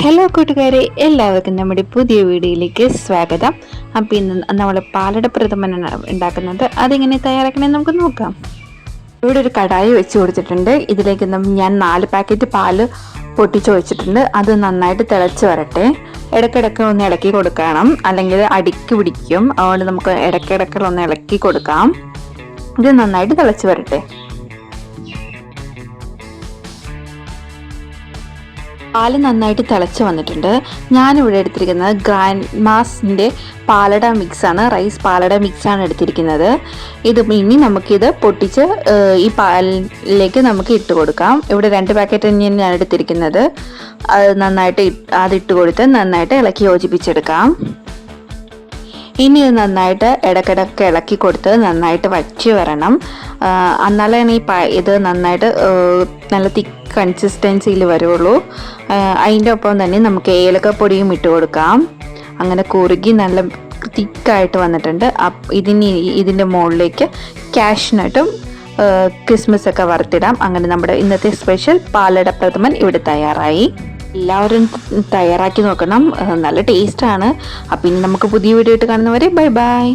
Hello കൂട്ടുകാരെ, എല്ലാവർക്കും നമ്മുടെ പുതിയ വീഡിയോയിലേക്ക് സ്വാഗതം. അപ്പോൾ ഇന്ന് നമ്മൾ പാലട പ്രഥമൻ ഉണ്ടാക്കുന്നത്. അതെങ്ങനെ തയ്യാറാക്കണമെന്ന് നമുക്ക് നോക്കാം. ഇവിടെ ഒരു കടായി വെച്ച് കൊടുത്തിട്ടുണ്ട്. ഇതിലേക്ക് ഞാൻ 4 പാക്കറ്റ് പാല് പൊട്ടിച്ച് വെച്ചിട്ടുണ്ട്. അത് നന്നായിട്ട് തിളച്ച് വരട്ടെ. ഇടയ്ക്കിടയ്ക്ക് ഒന്ന് ഇളക്കി കൊടുക്കണം, അല്ലെങ്കിൽ അടിക്ക് പിടിക്കും. അതുകൊണ്ട് നമുക്ക് ഇടയ്ക്കിടയ്ക്ക് ഒന്ന് ഇളക്കി കൊടുക്കാം. ഇത് നന്നായിട്ട് തിളച്ച് വരട്ടെ. പാല് നന്നായിട്ട് തിളച്ച് വന്നിട്ടുണ്ട്. ഞാനിവിടെ എടുത്തിരിക്കുന്നത് ഗ്രാൻഡ് മാസിൻ്റെ പാലട മിക്സാണ്, റൈസ് പാലട മിക്സാണ് എടുത്തിരിക്കുന്നത്. ഇനി നമുക്കിത് പൊട്ടിച്ച് ഈ പാലിലേക്ക് നമുക്ക് ഇട്ട് കൊടുക്കാം. ഇവിടെ 2 പാക്കറ്റ് തന്നെയാണ് ഞാൻ എടുത്തിരിക്കുന്നത്. അത് നന്നായിട്ട് ഇട്ട് കൊടുത്ത് നന്നായിട്ട് ഇളക്കി യോജിപ്പിച്ചെടുക്കാം. ഇനി ഇത് നന്നായിട്ട് ഇടയ്ക്കിടയ്ക്ക് ഇളക്കി കൊടുത്ത് നന്നായിട്ട് വറ്റി വരണം. എന്നാലാണ് ഇത് നന്നായിട്ട് നല്ല തിക്ക് കൺസിസ്റ്റൻസിയിൽ വരുള്ളൂ. അതിൻ്റെ ഒപ്പം തന്നെ നമുക്ക് ഏലക്കപ്പൊടിയും ഇട്ട് കൊടുക്കാം. അങ്ങനെ കുറുകി നല്ല തിക്കായിട്ട് വന്നിട്ടുണ്ട്. ഇതിൻ്റെ മുകളിലേക്ക് കാഷ്നട്ടും കിസ്മിസൊക്കെ വറുത്തിടാം. അങ്ങനെ നമ്മുടെ ഇന്നത്തെ സ്പെഷ്യൽ പാലട പ്രഥമൻ ഇവിടെ തയ്യാറായി. എല്ലാവരും തയ്യാറാക്കി നോക്കണം, നല്ല ടേസ്റ്റാണ്. അപ്പം ഇനി നമുക്ക് പുതിയ വീഡിയോ ആയിട്ട് കാണുന്നവരെ ബൈ ബൈ.